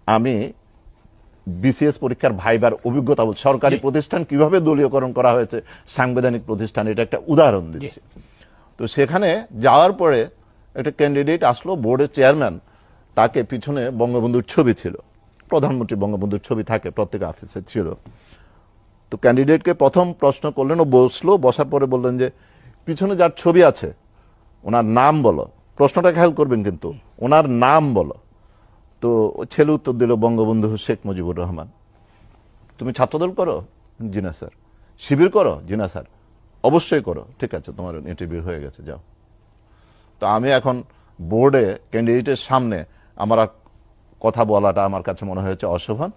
আমি বিসিএস পরীক্ষার ভাইবার অভিজ্ঞতা বলছি, সরকারি প্রতিষ্ঠান কিভাবে দলীয়করণ করা হয়েছে, সাংবিধানিক প্রতিষ্ঠান, এটা একটা উদাহরণ দিচ্ছি। তো সেখানে যাওয়ার পরে একটা ক্যান্ডিডেট আসলো, বোর্ডের চেয়ারম্যান, তাকে পিছনে বঙ্গবন্ধুর ছবি ছিল, প্রধানমন্ত্রী বঙ্গবন্ধুর ছবি থাকে প্রত্যেক অফিসে ছিল। তো ক্যান্ডিডেটকে প্রথম প্রশ্ন করলেন, ও বসলো, বসার পরে বললেন যে পিছনে যার ছবি আছে ওনার নাম বলো। প্রশ্নটা খেয়াল করবেন কিন্তু, ওনার নাম বলো। তো ছেলে উত্তর দিল বঙ্গবন্ধু শেখ মুজিবুর রহমান। তুমি ছাত্রদল করো? জি না স্যার। শিবির করো? জি না স্যার। অবশ্যই করো। ঠিক আছে, তোমার ইন্টারভিউ হয়ে গেছে, যাও। তো আমি এখন বোর্ডে ক্যান্ডিডেটের সামনে আমার আর কথা বলাটা আমার কাছে মনে হয়েছে অশোভন।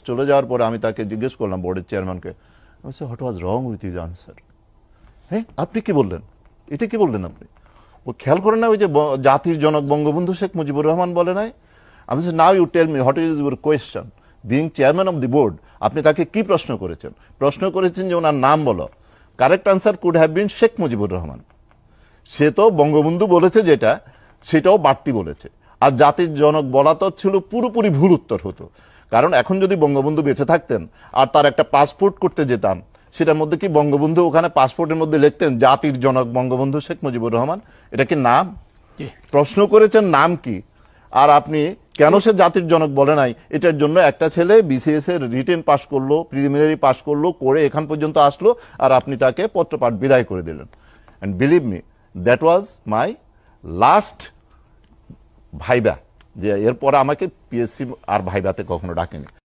চলে যাওয়ার পরে আমি তাকে জিজ্ঞেস করলাম, বোর্ডের চেয়ারম্যানকে, what was wrong with is answer? হ্যাঁ, আপনি কি বললেন, এটা কি বললেন আপনি? ও খেয়াল করে না, ওই যে জাতির জনক বঙ্গবন্ধু শেখ মুজিবুর রহমান বলে নাই? আমি বলছি, now you tell me what is your question, being chairman of the board. আপনি তাকে কি প্রশ্ন করেছেন? প্রশ্ন করেছেন যে ওনার নাম বলো। Correct answer could have been Sheikh Mujibur Rahman. সে তো বঙ্গবন্ধু বলেছে যেটা, সেটাও বাড়তি বলেছে। আর জাতির জনক বলা তো ছিল পুরোপুরি ভুল উত্তর হতো। কারণ এখন যদি বঙ্গবন্ধু বেঁচে থাকতেন আর তার একটা পাসপোর্ট করতে যেতাম, সেটার মধ্যে কি বঙ্গবন্ধু ওখানে পাসপোর্টের মধ্যে লিখতেন জাতির জনক বঙ্গবন্ধু শেখ মুজিবুর রহমান? এটা কি নাম? প্রশ্ন করেছেন নাম কি, আর আপনি কেন সে জাতির জনক বলে নাই, এটার জন্য একটা ছেলে বিসিএস এর রিটেন পাস করলো, প্রিলিমিনারি পাস করলো, করে এখান পর্যন্ত আসলো, আর আপনি তাকে পত্রপাঠ বিদায় করে দিলেন। And believe me, that was my last viva. যে এরপরে আমাকে পিএসসি আর ভাইবাতে কখনো ডাকেনি।